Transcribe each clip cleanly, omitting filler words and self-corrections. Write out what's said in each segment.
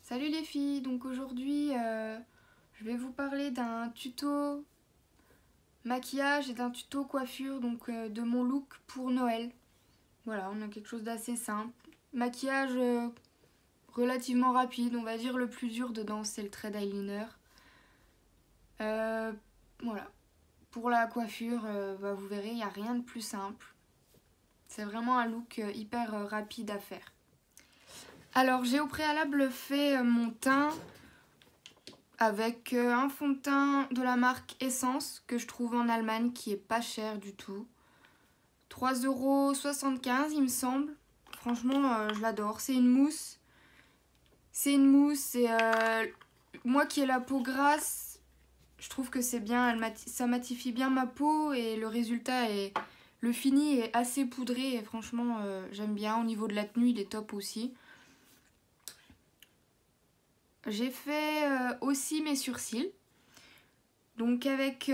Salut les filles, donc aujourd'hui je vais vous parler d'un tuto maquillage et d'un tuto coiffure, donc de mon look pour Noël. Voilà, on a quelque chose d'assez simple. Maquillage relativement rapide, on va dire le plus dur dedans c'est le trait d'eyeliner. Voilà, pour la coiffure, vous verrez, il n'y a rien de plus simple. C'est vraiment un look hyper rapide à faire. Alors j'ai au préalable fait mon teint avec un fond de teint de la marque Essence que je trouve en Allemagne qui est pas cher du tout. 3,75 € il me semble. Franchement je l'adore. C'est une mousse. C'est une mousse et moi qui ai la peau grasse, je trouve que c'est bien. Ça matifie bien ma peau et le résultat est... Le fini est assez poudré et franchement j'aime bien. Au niveau de la tenue il est top aussi. J'ai fait aussi mes sourcils. Donc avec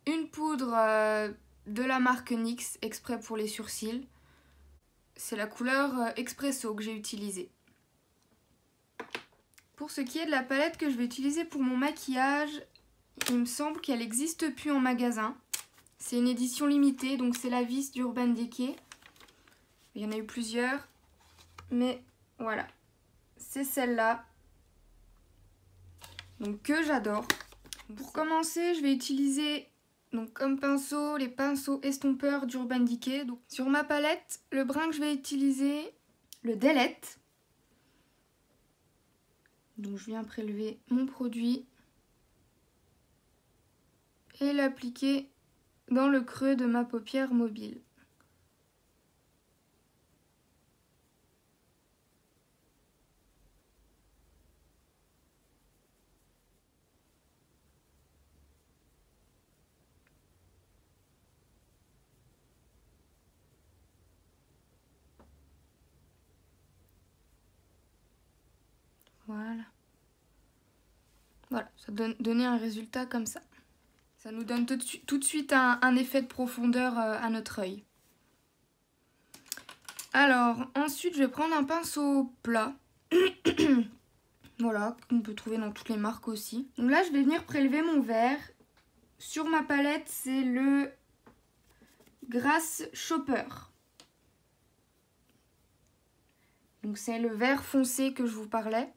une poudre de la marque NYX exprès pour les sourcils. C'est la couleur Expresso que j'ai utilisée. Pour ce qui est de la palette que je vais utiliser pour mon maquillage, il me semble qu'elle n'existe plus en magasin. C'est une édition limitée, donc c'est la vis d'Urban Decay. Il y en a eu plusieurs, mais voilà. C'est celle-là, donc que j'adore. Pour commencer, je vais utiliser donc comme pinceau les pinceaux estompeurs d'Urban Decay. Donc, sur ma palette, le brin que je vais utiliser, le Delette. Donc je viens prélever mon produit et l'appliquer dans le creux de ma paupière mobile. Voilà. Voilà, ça donnait un résultat comme ça. Ça nous donne tout de suite un effet de profondeur à notre œil. Alors, ensuite, je vais prendre un pinceau plat. Voilà, qu'on peut trouver dans toutes les marques aussi. Donc là, je vais venir prélever mon vert. Sur ma palette, c'est le Grass Shopper. Donc c'est le vert foncé que je vous parlais.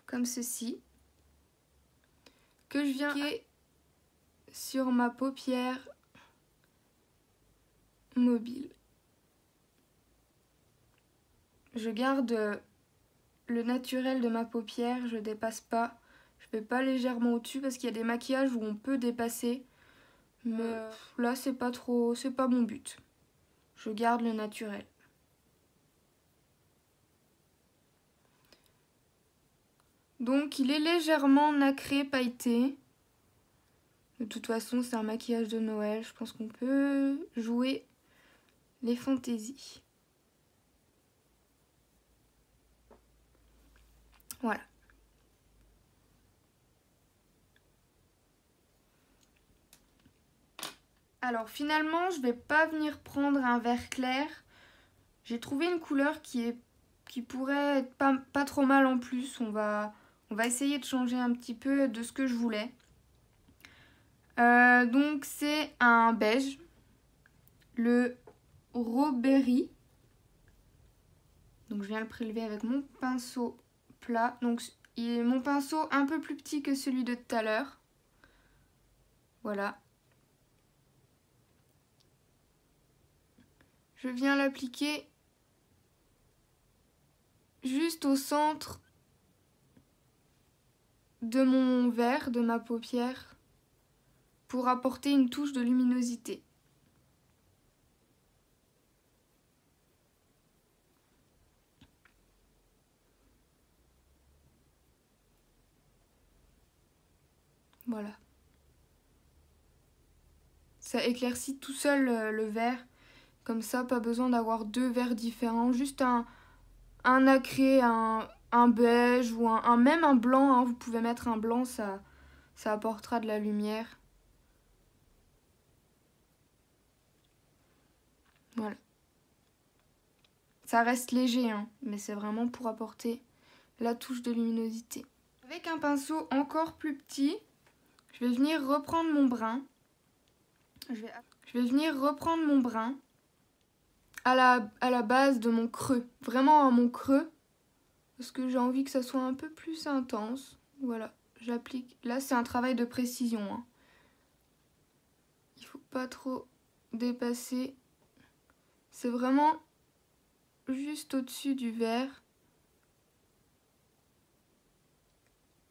Comme ceci. Que je viens appliquer sur ma paupière mobile. Je garde le naturel de ma paupière, je dépasse pas. Je vais pas légèrement au-dessus parce qu'il y a des maquillages où on peut dépasser. Mais là, c'est pas mon but. Je garde le naturel. Donc, il est légèrement nacré, pailleté. De toute façon, c'est un maquillage de Noël. Je pense qu'on peut jouer les fantaisies. Voilà. Alors finalement, je vais pas venir prendre un vert clair. J'ai trouvé une couleur qui pourrait être pas trop mal en plus. On va essayer de changer un petit peu de ce que je voulais. Donc c'est un beige. Le Rawberry. Donc je viens le prélever avec mon pinceau plat. Donc mon pinceau un peu plus petit que celui de tout à l'heure. Voilà. Je viens l'appliquer juste au centre de mon verre, de ma paupière, pour apporter une touche de luminosité. Voilà. Ça éclaircit tout seul le vert. Comme ça, pas besoin d'avoir deux verres différents. Juste un nacré, un beige ou même un blanc. Hein. Vous pouvez mettre un blanc, ça apportera de la lumière. Voilà. Ça reste léger, hein, mais c'est vraiment pour apporter la touche de luminosité. Avec un pinceau encore plus petit, je vais venir reprendre mon brin. Je vais venir reprendre mon brin à la base de mon creux. Vraiment à mon creux. Parce que j'ai envie que ça soit un peu plus intense. Voilà, j'applique. Là, c'est un travail de précision, hein. Il faut pas trop dépasser. C'est vraiment juste au-dessus du vert.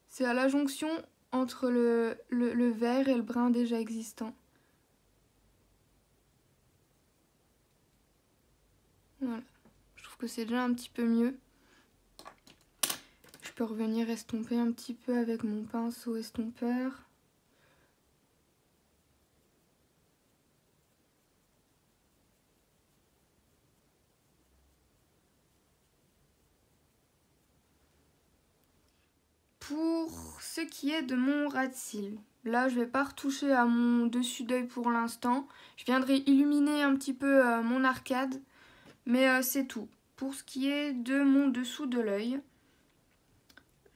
C'est à la jonction entre le vert et le brun déjà existant. Voilà. Je trouve que c'est déjà un petit peu mieux. Je peux revenir estomper un petit peu avec mon pinceau estompeur. Pour ce qui est de mon ras de cils, là je vais pas retoucher à mon dessus d'œil pour l'instant. Je viendrai illuminer un petit peu mon arcade, mais c'est tout. Pour ce qui est de mon dessous de l'œil,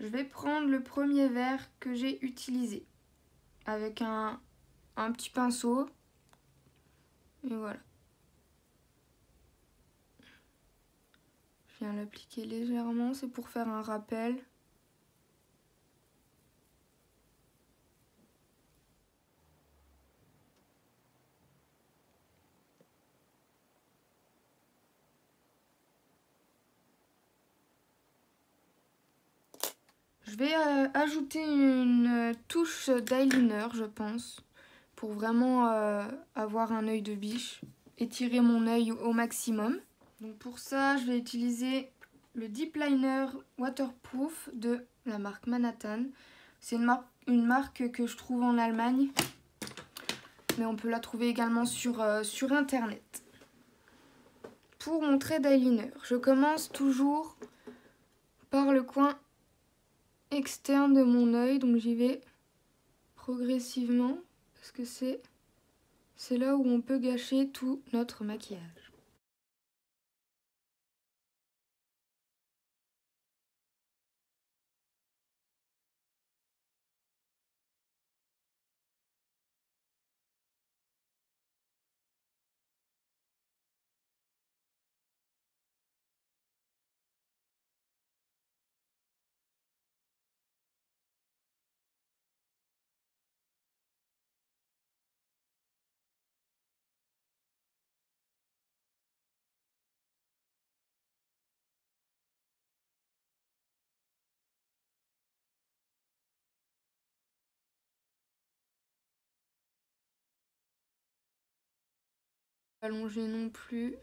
je vais prendre le premier vert que j'ai utilisé avec un petit pinceau. Et voilà. Je viens l'appliquer légèrement, c'est pour faire un rappel. Je vais ajouter une touche d'eyeliner, je pense, pour vraiment avoir un œil de biche, étirer mon œil au maximum. Donc pour ça, je vais utiliser le Deep Liner Waterproof de la marque Manhattan. C'est une marque que je trouve en Allemagne, mais on peut la trouver également sur Internet. Pour mon trait d'eyeliner, je commence toujours par le coin externe de mon œil, donc j'y vais progressivement parce que c'est là où on peut gâcher tout notre maquillage. Allonger non plus.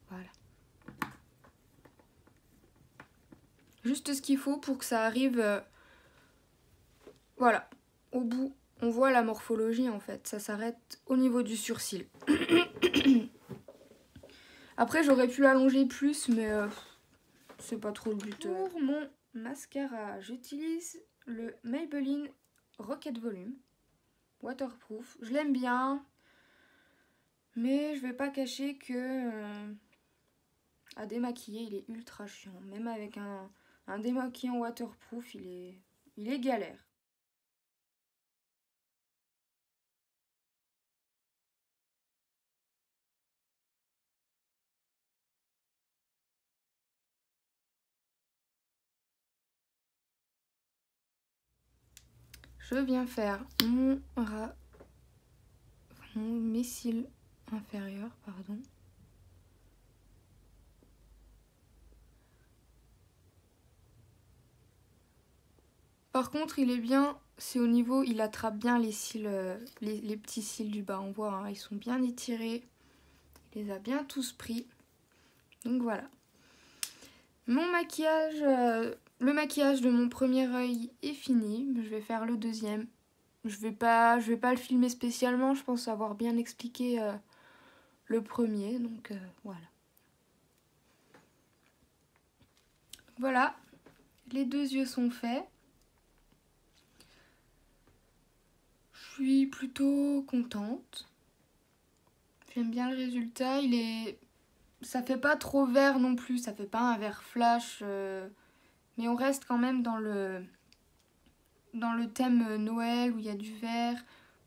Voilà. Juste ce qu'il faut pour que ça arrive, voilà, au bout. On voit la morphologie en fait, ça s'arrête au niveau du surcil. Après j'aurais pu l'allonger plus, mais c'est pas trop le but. Pour mon mascara, j'utilise le Maybelline Rocket Volume Waterproof. Je l'aime bien, mais je vais pas cacher que à démaquiller il est ultra chiant. Même avec un démaquillant waterproof, il est galère. Je viens faire mes cils inférieurs, pardon. Par contre, il est bien, c'est au niveau, il attrape bien les cils, les petits cils du bas. On voit, hein, ils sont bien étirés. Il les a bien tous pris. Donc voilà. Mon maquillage, le maquillage de mon premier œil est fini. Je vais faire le deuxième. Je vais pas le filmer spécialement. Je pense avoir bien expliqué le premier. Donc voilà. Voilà. Les deux yeux sont faits. Je suis plutôt contente. J'aime bien le résultat, ça fait pas trop vert non plus, ça fait pas un vert flash, mais on reste quand même dans le thème Noël où il y a du vert.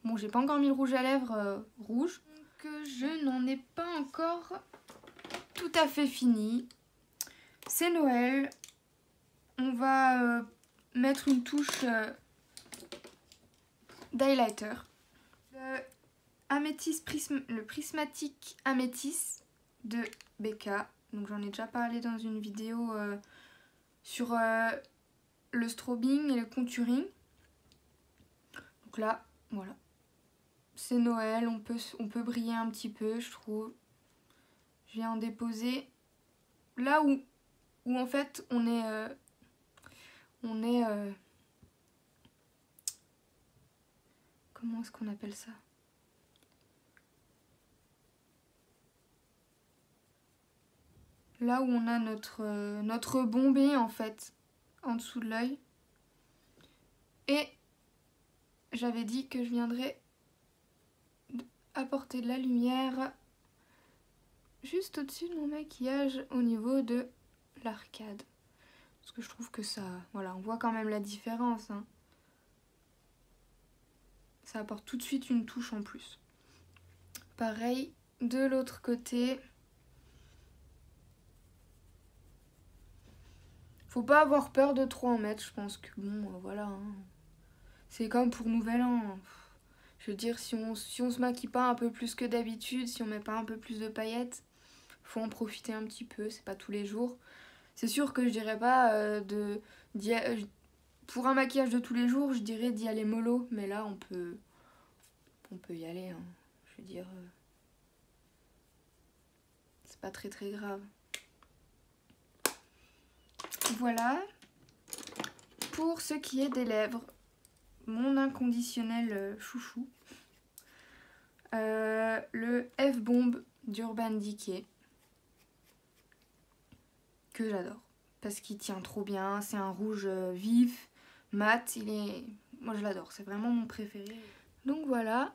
Bon, j'ai pas encore mis le rouge à lèvres rouge, donc je n'en ai pas encore tout à fait fini. C'est Noël, on va mettre une touche d'highlighter. Le prismatique améthyste de Becca. Donc j'en ai déjà parlé dans une vidéo sur le strobing et le contouring. Donc là, voilà. C'est Noël, on peut briller un petit peu, je trouve. Je viens en déposer là où en fait on est comment est-ce qu'on appelle ça? Là où on a notre bombée en fait, en dessous de l'œil. Et j'avais dit que je viendrais apporter de la lumière juste au-dessus de mon maquillage au niveau de l'arcade. Parce que je trouve que ça, voilà, on voit quand même la différence, hein. Ça apporte tout de suite une touche en plus. Pareil, de l'autre côté. Faut pas avoir peur de trop en mettre, je pense que bon, voilà. Hein. C'est comme pour Nouvel An. Hein. Je veux dire, si on se maquille pas un peu plus que d'habitude, si on met pas un peu plus de paillettes, faut en profiter un petit peu, c'est pas tous les jours. C'est sûr que je dirais pas pour un maquillage de tous les jours, je dirais d'y aller mollo, mais là on peut y aller. Hein. Je veux dire, c'est pas très très grave. Voilà. Pour ce qui est des lèvres, mon inconditionnel chouchou, le F-Bomb d'Urban Decay, que j'adore, parce qu'il tient trop bien, c'est un rouge vif, mat, moi je l'adore, c'est vraiment mon préféré. Donc voilà.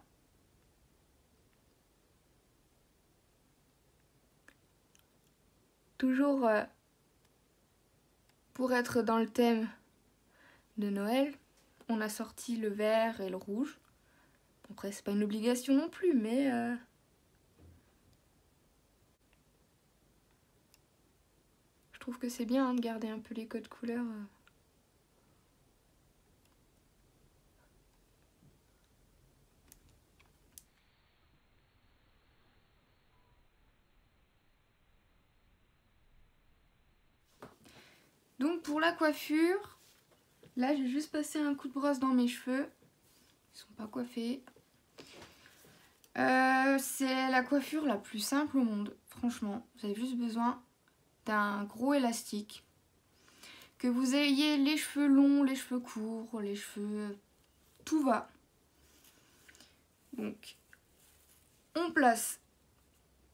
Toujours pour être dans le thème de Noël, on a sorti le vert et le rouge. Après, c'est pas une obligation non plus, mais je trouve que c'est bien hein, de garder un peu les codes couleurs. Donc pour la coiffure, là j'ai juste passé un coup de brosse dans mes cheveux. Ils sont pas coiffés. C'est la coiffure la plus simple au monde, franchement. Vous avez juste besoin d'un gros élastique. Que vous ayez les cheveux longs, les cheveux courts, les cheveux... tout va. Donc, on place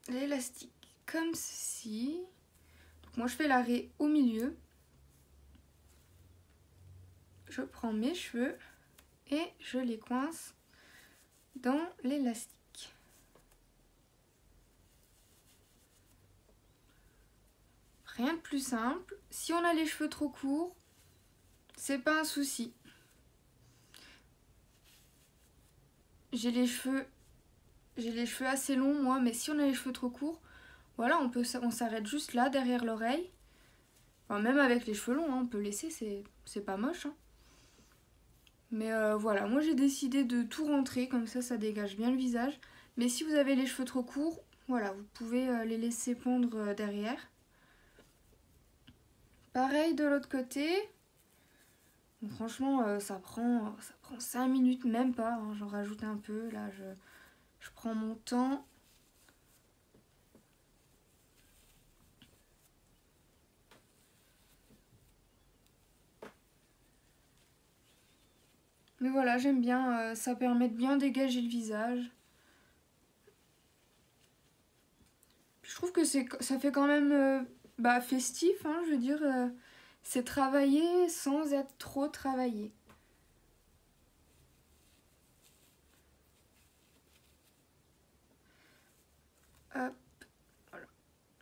l'élastique comme ceci. Donc, moi je fais l'arrêt au milieu. Je prends mes cheveux et je les coince dans l'élastique. Rien de plus simple. Si on a les cheveux trop courts, c'est pas un souci. J'ai les cheveux assez longs moi, mais si on a les cheveux trop courts, voilà, on s'arrête juste là derrière l'oreille. Enfin, même avec les cheveux longs, hein, on peut laisser, c'est pas moche. Hein. Mais voilà, moi j'ai décidé de tout rentrer, comme ça dégage bien le visage. Mais si vous avez les cheveux trop courts, voilà, vous pouvez les laisser pendre derrière. Pareil de l'autre côté. Bon, franchement, ça prend 5 minutes, même pas. Hein, j'en rajoute un peu. Là, je prends mon temps. Mais voilà, j'aime bien. Ça permet de bien dégager le visage. Puis je trouve que ça fait quand même festif. Hein, je veux dire, c'est travaillé sans être trop travaillé. Hop, voilà.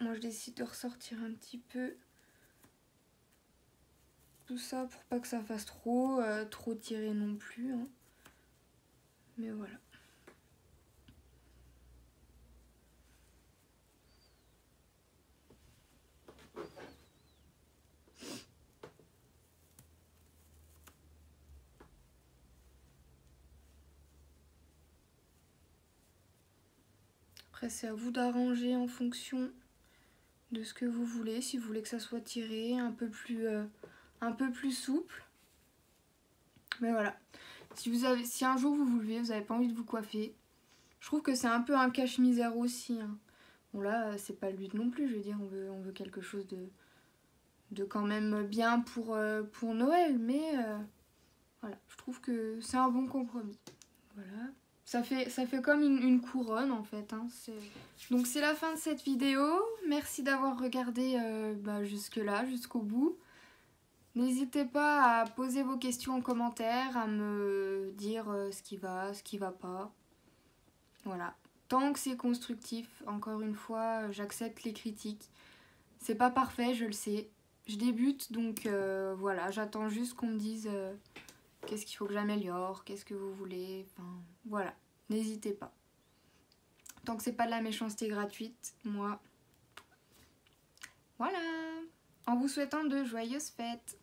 Moi je décide de ressortir un petit peu tout ça pour pas que ça fasse trop tiré non plus, hein. Mais voilà. Après c'est à vous d'arranger en fonction de ce que vous voulez. Si vous voulez que ça soit tiré un peu plus souple. Mais voilà. Si un jour vous vous levez, vous n'avez pas envie de vous coiffer, je trouve que c'est un peu un cache-misère aussi, hein. Bon là, c'est pas le but non plus, je veux dire, on veut quelque chose de quand même bien pour Noël, mais voilà, je trouve que c'est un bon compromis. Voilà. Ça fait comme une couronne en fait, hein. Donc c'est la fin de cette vidéo. Merci d'avoir regardé jusque là, jusqu'au bout. N'hésitez pas à poser vos questions en commentaire, à me dire ce qui va pas. Voilà. Tant que c'est constructif, encore une fois, j'accepte les critiques. C'est pas parfait, je le sais. Je débute, donc voilà, j'attends juste qu'on me dise qu'est-ce qu'il faut que j'améliore, qu'est-ce que vous voulez, enfin voilà, n'hésitez pas. Tant que c'est pas de la méchanceté gratuite, moi, voilà. En vous souhaitant de joyeuses fêtes.